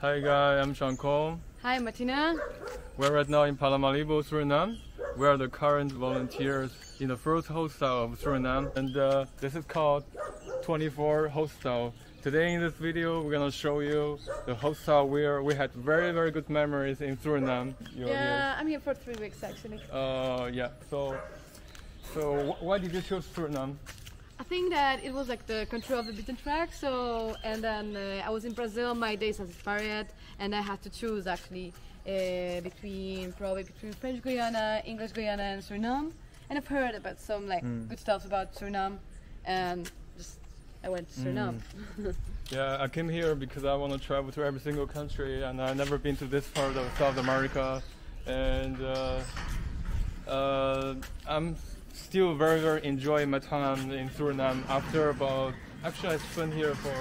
Hi guys, I'm Shankong. Hi, Martina. We're right now in Paramaribo, Suriname. We are the current volunteers in the first hostel of Suriname, and this is called 24 Hostel. Today in this video, we're gonna show you the hostel where we had very good memories in Suriname. I'm here for 3 weeks actually. Yeah. So why did you choose Suriname? I think that it was like the control of the beaten track. So, and then I was in Brazil. My days has expired, and I had to choose actually between French Guiana, English Guiana, and Suriname. And I've heard about some good stuff about Suriname, and I went to Suriname. Yeah, I came here because I want to travel to every single country, and I've never been to this part of South America, and I'm still very enjoying my time in Suriname after actually I spent here for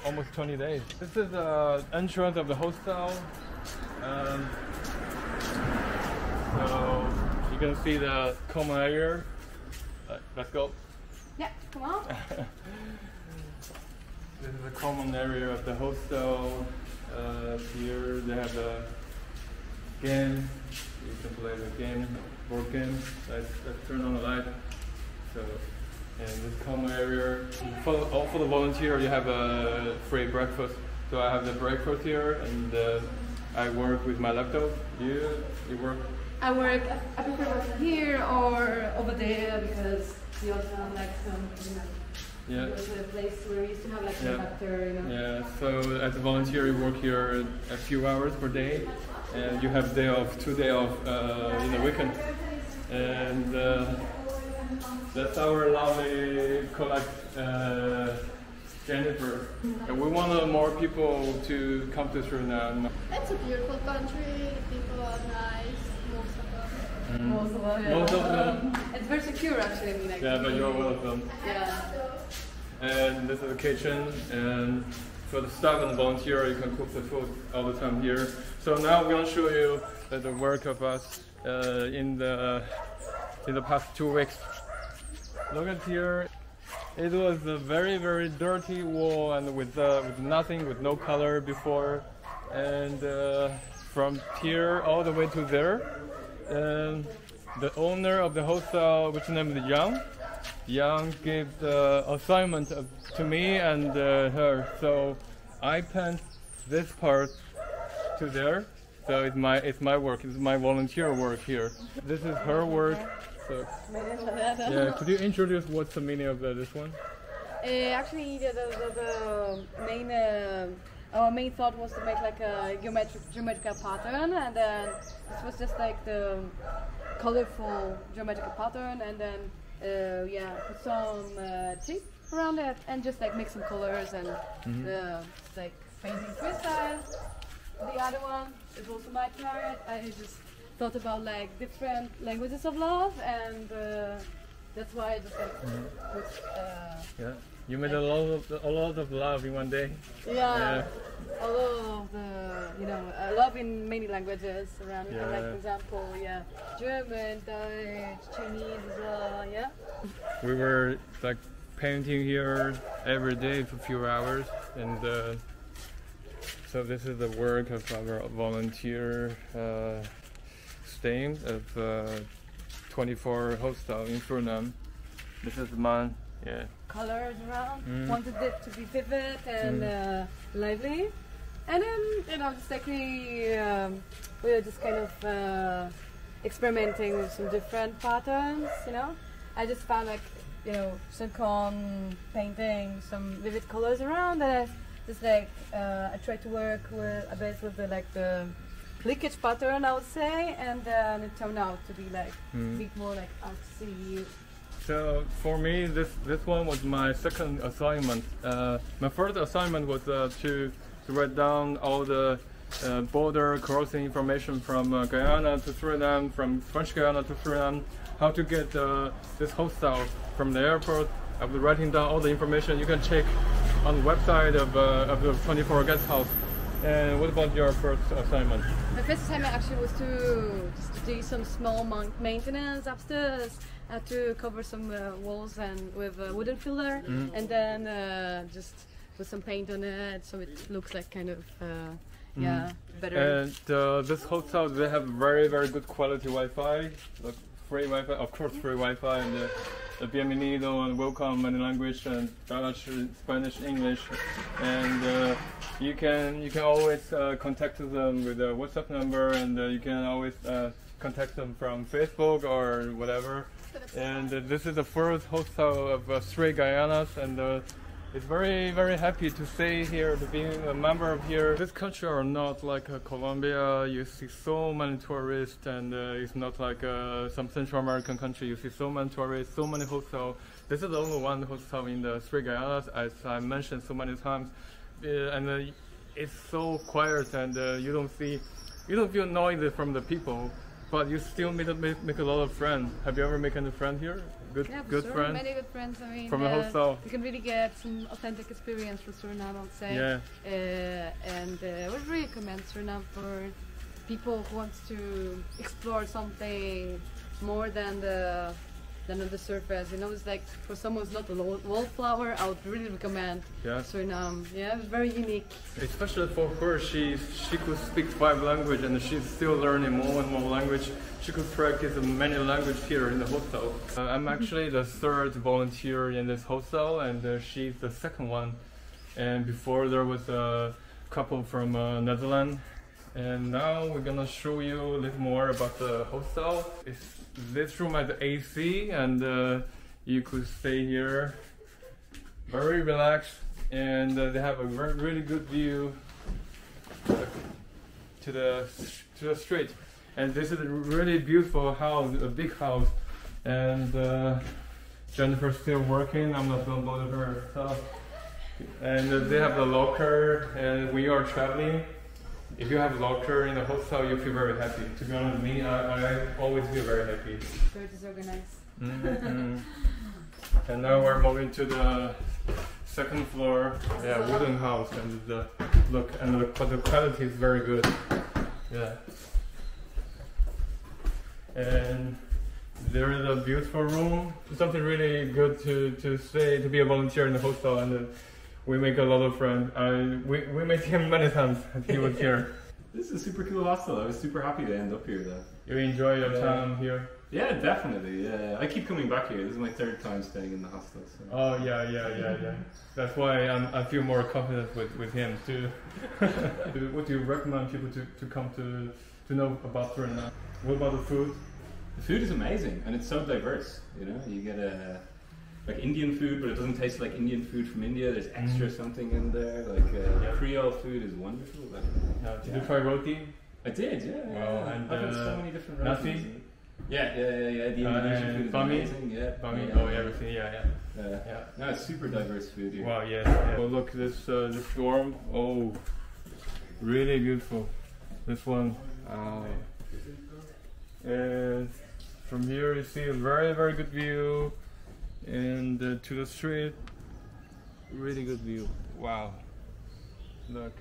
almost 20 days. This is the entrance of the hostel. So you can see the common area. Let's go. Yeah, come on. This is the common area of the hostel. Here they have the game. You can play the game, board game. Let's turn on the light. So, and this common area. For the volunteer, you have a free breakfast. So I have the breakfast here, and I work with my laptop. You work? I prefer working here or over there because we also have like some, Yeah. It was a place where we used to have like a doctor, Yeah, so as a volunteer you work here a few hours per day, and you have 2 days off in the weekend. And that's our lovely colleague Jennifer. And we want more people to come to Suriname. It's a beautiful country, people are nice, most of them. Most of them. Most of them. It's very secure actually. Yeah, but you're one of them. Yeah. And this is the kitchen, and for the staff and volunteer, you can cook the food all the time here. So now we're gonna show you the work of us in the past 2 weeks. Look at here. It was a very dirty wall, and with nothing, with no color before, and from here all the way to there. The owner of the hostel, which name is Yang, gave the assignment to me and her. So I paint this part to there. So it's my work. It's my volunteer work here. This is her work. So yeah, could you introduce what's the meaning of this one? Actually, our main thought was to make like a geometrical pattern, and then this was just like the colorful geometrical pattern, and then put some tape around it, and just like make some colors and like painting freestyle. The other one is also my part. I just thought about like different languages of love, and that's why I just like put. Yeah, you made a lot of love in one day. Yeah. A lot of love in many languages around. Yeah. Like for example, German, Dutch, Chinese as well. Yeah. We were like painting here every day for a few hours, and so this is the work of our volunteer staying of 24 Hostel in Suriname. This is mine. Yeah. Colors around. Wanted it to be vivid and lively, and then just like we were just kind of experimenting with some different patterns. I just found some cone painting, some vivid colors around, and I tried to work with a bit with the clickage pattern, I would say, and then it turned out to be a bit more like artsy. So for me, this one was my second assignment. My first assignment was to write down all the border crossing information from Guyana to Suriname, from French Guiana to Suriname, how to get this hostel from the airport. I was writing down all the information you can check on the website of the 24 guest house. And what about your first assignment? My first assignment actually was to do some small maintenance upstairs. I had to cover some walls and with a wooden filler, and then just put some paint on it so it looks like kind of yeah, better. And this hotel, they have very, very good quality Wi-Fi, like free Wi-Fi, of course free Wi-Fi, and bienvenido and welcome many language and Dutch, Spanish, English, and you can always contact them with a WhatsApp number, and you can always contact them from Facebook or whatever. And this is the first hostel of 3 Guianas, and it's very, very happy to stay here, to be a member of here. This country are not like Colombia. You see so many tourists, and it's not like some Central American country. You see so many tourists, so many hostels. This is the only one hostel in the 3 Guianas, as I mentioned so many times. And it's so quiet, and you don't feel noisy from the people, but you still make a lot of friends. Have you ever made any friend here? Good sure. friends? Many good friends. I mean, from a hostel. You can really get some authentic experience from Suriname, I would say. Yeah. And I would really recommend Suriname for people who want to explore something more than on the surface. You know, it's like for someone who's not a wallflower, I would really recommend Suriname. Yeah, it's very unique. Especially for her, she could speak 5 languages, and she's still learning more and more language. She could practice many languages here in the hostel. I'm actually the 3rd volunteer in this hostel, and she's the 2nd one. And before there was a couple from Netherlands. And now we're gonna show you a little more about the hostel. This room has AC, and you could stay here very relaxed, and they have a really good view to the street. And this is a really beautiful house, a big house. And Jennifer's still working. I'm not gonna bother her stuff. And they have the locker, and when you are traveling, if you have a locker in the hostel, you feel very happy. To be honest with me, I always feel very happy. Very disorganized. And now we're moving to the 2nd floor. Yeah, wooden house, and the look, and the quality is very good. Yeah. And there is a beautiful room. Something really good to stay, to be a volunteer in the hostel, and we make a lot of friends. We met him many times. He was here. This is a super cool hostel. I was super happy to end up here, though. You enjoy your time here? Yeah, definitely. Yeah, I keep coming back here. This is my 3rd time staying in the hostel. So. Oh yeah. That's why I feel more confident with him too. What do you recommend people to come to know about Suriname? What about the food? The food is amazing, and it's so diverse. You know, you get like Indian food, but it doesn't taste like Indian food from India. There's extra something in there. Like Creole food is wonderful. Like, did you try roti? I did, yeah. Wow, and I've had so many different nasi? recipes. Yeah. The Indonesian food is amazing. Yeah. Bami, oh, everything. Yeah. No, it's super diverse food here. Wow, yes. Oh, look, this dorm. Oh, really beautiful. This one. And from here you see a very, very good view, and to the street, really good view. Wow. Look.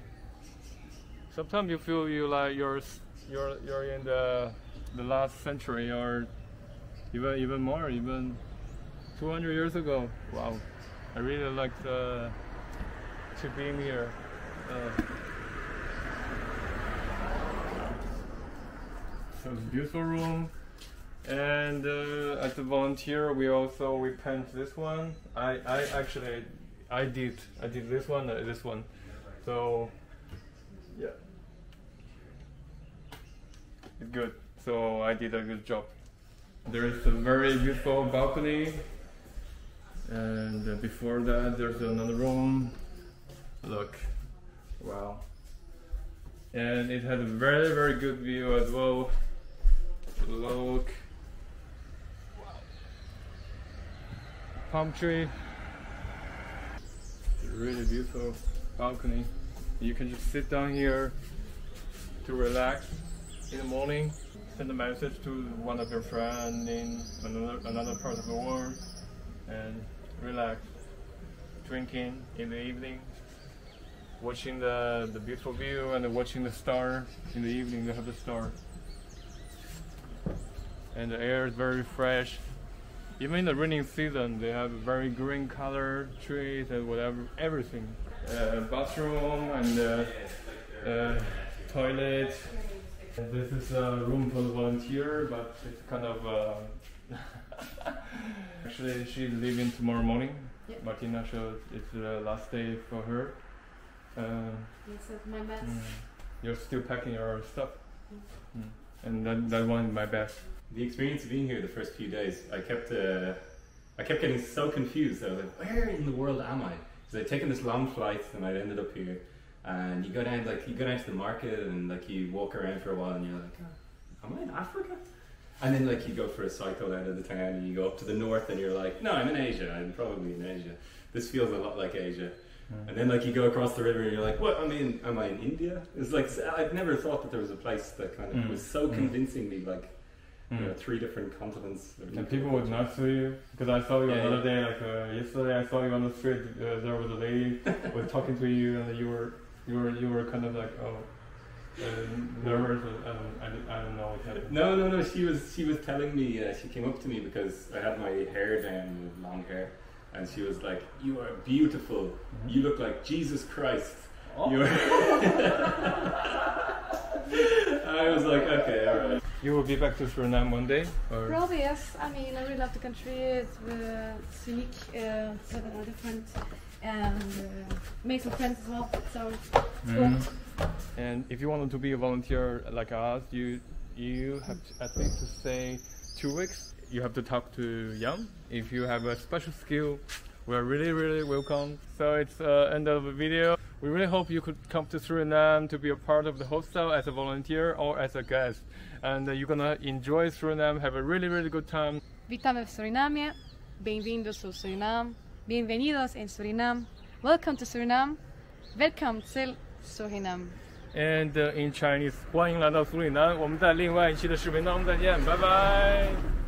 Sometimes you feel like you're in the last century, or even more, even 200 years ago. Wow. I really like to be here. So it's a beautiful room, and as a volunteer, we paint this one. I did this one, so yeah, it's good. So I did a good job. There is a very beautiful balcony, and before that there's another room. Look, wow, and it had a very, very good view as well. Look, wow. Palm tree, really beautiful balcony. You can just sit down here to relax in the morning, send a message to one of your friends in another part of the world, and relax, drinking in the evening, watching the beautiful view, and watching the star in the evening. They have the star. And the air is very fresh. Even in the rainy season, they have very green color trees and whatever, everything. Bathroom and toilet. And this is a room for the volunteer, but it's kind of actually she's leaving tomorrow morning. Yep. Martina, so it's the last day for her. This is my mess. You're still packing your stuff, and that one is my best. The experience of being here the first few days, I kept getting so confused. I was like, where in the world am I? Because I'd taken this long flight and I'd ended up here. And you go down to the market and like you walk around for a while and you're like, oh, am I in Africa? And then like you go for a cycle out of the town and you go up to the north and you're like, no, I'm in Asia. I'm probably in Asia. This feels a lot like Asia. And then like you go across the river and you're like, what? Am I in India? It's like I'd never thought that there was a place that kind of was so convincingly like. You know, 3 different continents. And people would not see you because I saw you another day, like yesterday. I saw you on the street. There was a lady was talking to you, and you were kind of like nervous. I don't know what happened. No. She was telling me. She came up to me because I had my hair down, with long hair, and she was like, "You are beautiful. You look like Jesus Christ." Oh. You I was like, okay, all right. You will be back to Suriname one day? Or? Probably, yes. I mean, I really love the country. It's unique, it's different, and make some friends as well. So it's cool. And if you wanted to be a volunteer like us, you have to, I think, to stay 2 weeks. You have to talk to Jan. If you have a special skill, we're really welcome. So it's end of the video. We really hope you could come to Suriname to be a part of the hostel as a volunteer or as a guest. And you're gonna enjoy Suriname, have a really good time. Witamy w Surinamie. Bem-vindos ao Suriname. Bienvenidos en Suriname. Welcome to Suriname. Welcome to Suriname. And in Chinese, 欢迎来到苏里南。我们在另外一期的视频当中再见，拜拜。